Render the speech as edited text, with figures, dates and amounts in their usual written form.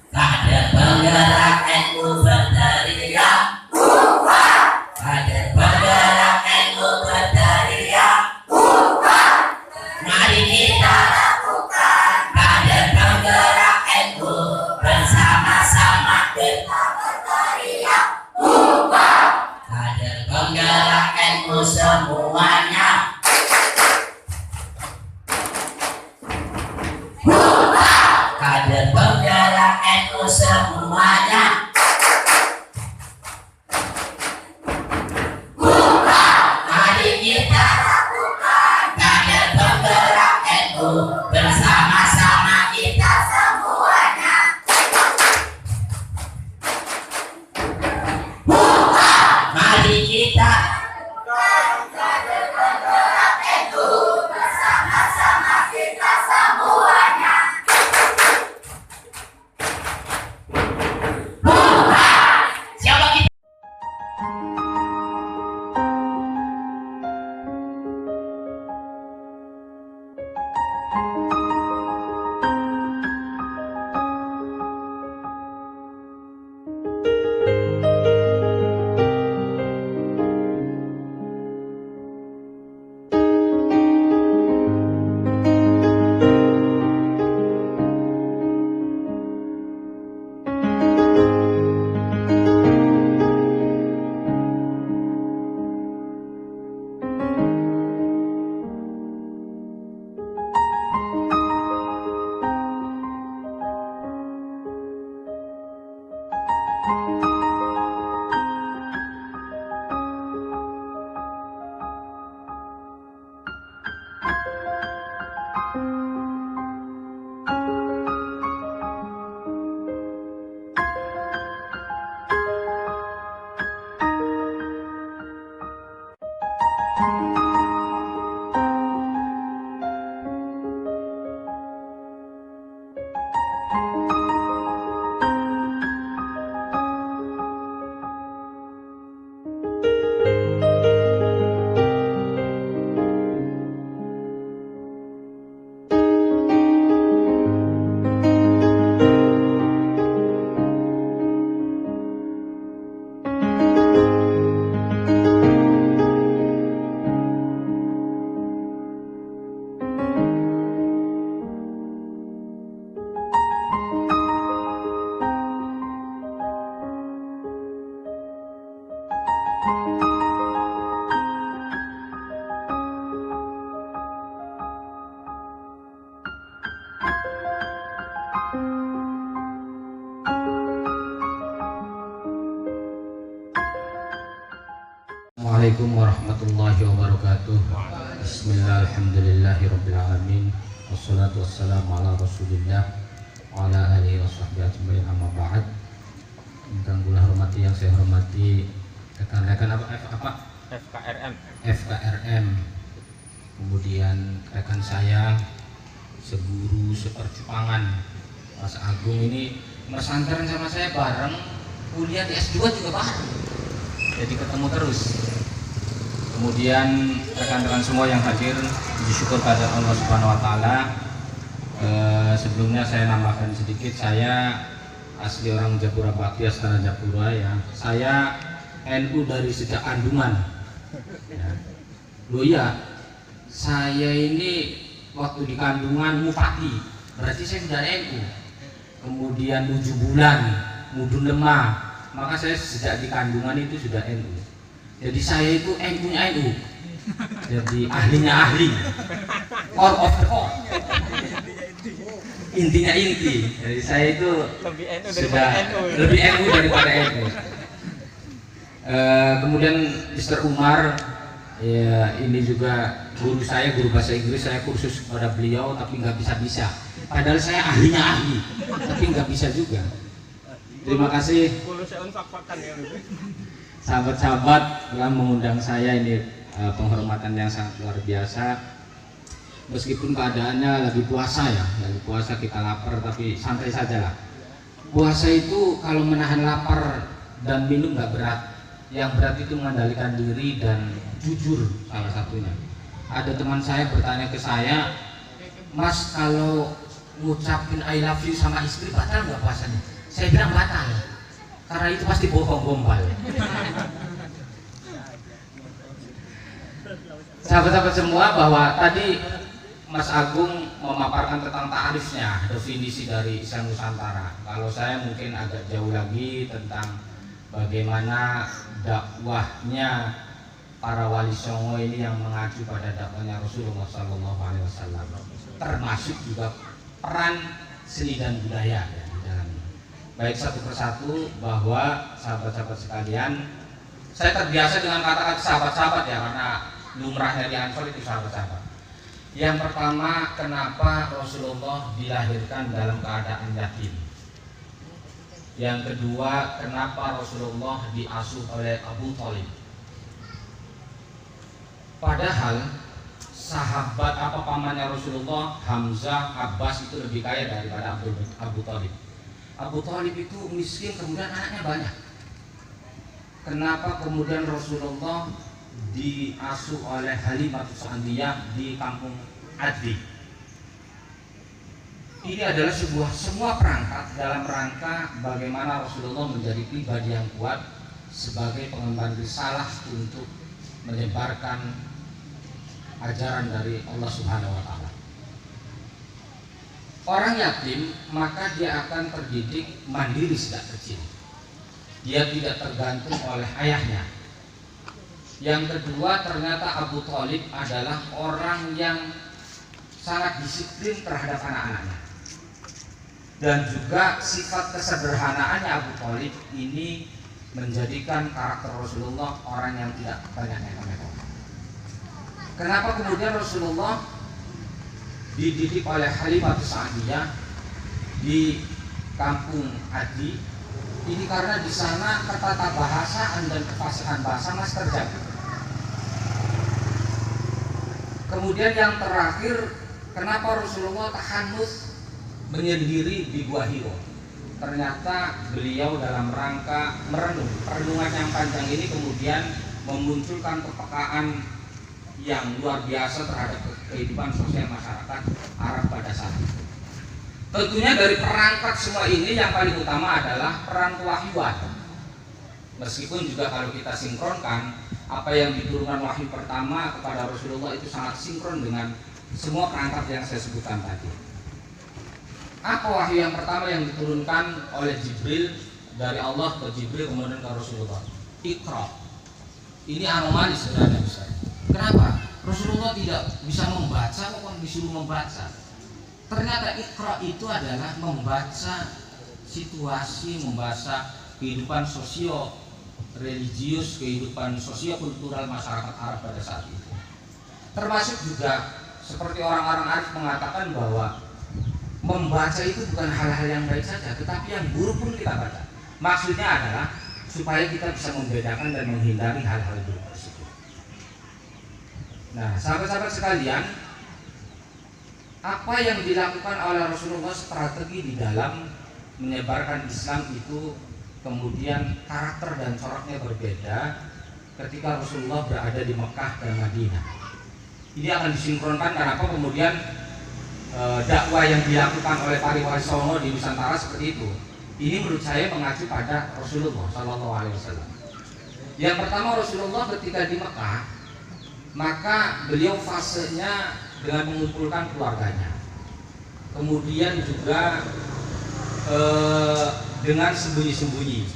Kader penggerak NU berteriak bubar. Kader penggerak NU berteriak bubar. Mari kita lakukan. Kader penggerak NU bersama-sama kita berteriak bubar. Kader penggerak NU semuanya bubar. Kader penggerak NU semuanya bubar. Mari kita lakukan. Kader penggerak NU bersama-sama kita semuanya bubar. Mari kita kader penggerak NU bersama-sama kita semuanya bubar. Siapa kita? Assalamualaikum warahmatullahi wabarakatuh. Bismillahirrahmanirrahim. Wassalatu wassalamu ala rasulillah wa ala alihi wa sahbihi ajma'in, amma ba'd. Yang kula hormati, yang saya hormati rekan-rekan FKRM, kemudian rekan saya seguru seperjuangan Mas Agung ini pesantren sama saya bareng, kuliah di S2 juga bareng, jadi ketemu terus. Kemudian rekan-rekan semua yang hadir, puji syukur kepada Allah Subhanahu wa taala. Sebelumnya saya nambahkan sedikit, saya asli orang Japura Bakti, Astana Japura ya. Saya NU dari sejak kandungan. Ya. Loh iya, saya ini waktu di kandungan mufati, berarti saya sudah NU. Kemudian 7 bulan mudun lemah, maka saya sejak di kandungan itu sudah NU. Jadi saya itu NU-nya NU, jadi ahlinya ahli, core of the core, intinya inti. Jadi saya itu lebih NU daripada NU. Kemudian Mr. Umar, ya ini juga guru saya, guru bahasa Inggris. Saya kursus kepada beliau tapi nggak bisa-bisa. Padahal saya ahlinya ahli, tapi nggak bisa juga. Terima kasih sahabat-sahabat telah mengundang saya, ini penghormatan yang sangat luar biasa. Meskipun keadaannya lagi puasa ya, lagi puasa kita lapar tapi santai saja lah. Puasa itu kalau menahan lapar dan minum nggak berat, yang berat itu mengendalikan diri dan jujur salah satunya. Ada teman saya bertanya ke saya, Mas, kalau ngucapin I love you sama istri batal nggak puasanya? Saya bilang batal, karena itu pasti bohong gombal. Sahabat-sahabat semua, bahwa tadi Mas Agung memaparkan tentang ta'arifnya, definisi dari Islam Nusantara. Kalau saya mungkin agak jauh lagi tentang bagaimana dakwahnya para wali songo ini yang mengacu pada dakwahnya Rasulullah SAW, termasuk juga peran seni dan budaya ya, di dalamnya. Baik satu persatu, bahwa sahabat-sahabat sekalian, saya terbiasa dengan kata-kata sahabat-sahabat ya, karena lumrahnya di Ansor itu sahabat-sahabat. Yang pertama, kenapa Rasulullah dilahirkan dalam keadaan yatim? Yang kedua, kenapa Rasulullah diasuh oleh Abu Thalib? Padahal sahabat apa pamannya Rasulullah, Hamzah, Abbas itu lebih kaya daripada Abu Thalib. Abu Thalib itu miskin, kemudian anaknya banyak. Kenapa kemudian Rasulullah diasuh oleh Halimatus Sa'diyah di kampung Adli? Ini adalah semua perangkat dalam rangka bagaimana Rasulullah menjadi pribadi yang kuat sebagai pengemban risalah untuk menyebarkan ajaran dari Allah Subhanahu wa taala. Orang yatim maka dia akan terdidik mandiri sejak kecil. Dia tidak tergantung oleh ayahnya. Yang kedua, ternyata Abu Thalib adalah orang yang sangat disiplin terhadap anak-anaknya. Dan juga sifat kesederhanaannya Abu Thalib ini menjadikan karakter Rasulullah orang yang tidak banyak neko-neko. Kenapa kemudian Rasulullah dididik oleh Halimatus Sa'diyah di kampung Adi? Ini karena di sana ketata bahasaan dan kefasihan bahasa masih terjaga. Kemudian yang terakhir, kenapa Rasulullah tahanus menyendiri di Gua Hiro? Ternyata beliau dalam rangka merenung. Perenungan yang panjang ini kemudian memunculkan kepekaan yang luar biasa terhadap kehidupan sosial masyarakat Arab pada saat itu. Tentunya dari perangkat semua ini yang paling utama adalah peran kewahyuan. Meskipun juga kalau kita sinkronkan, apa yang diturunkan wahyu pertama kepada Rasulullah itu sangat sinkron dengan semua perangkat yang saya sebutkan tadi. Apa wahyu yang pertama yang diturunkan oleh Jibril, dari Allah ke Jibril kemudian ke Rasulullah? Iqra. Ini anomali sebenarnya besar. Kenapa? Rasulullah tidak bisa membaca, kok disuruh membaca? Ternyata Iqra itu adalah membaca situasi, membaca kehidupan sosio religius, kehidupan sosio-kultural masyarakat Arab pada saat itu. Termasuk juga seperti orang-orang Arab mengatakan bahwa membaca itu bukan hal-hal yang baik saja, tetapi yang buruk pun kita baca. Maksudnya adalah supaya kita bisa membedakan dan menghindari hal-hal buruk tersebut. Nah, sahabat-sahabat sekalian, apa yang dilakukan oleh Rasulullah strategi di dalam menyebarkan Islam itu kemudian karakter dan coraknya berbeda ketika Rasulullah berada di Mekah dan Madinah. Ini akan disinkronkan kenapa kemudian dakwah yang dilakukan oleh para wali songo di Nusantara seperti itu. Ini menurut saya mengacu pada Rasulullah SAW. Yang pertama, Rasulullah ketika di Mekah, maka beliau fasenya dengan mengumpulkan keluarganya. Kemudian juga dengan sembunyi-sembunyi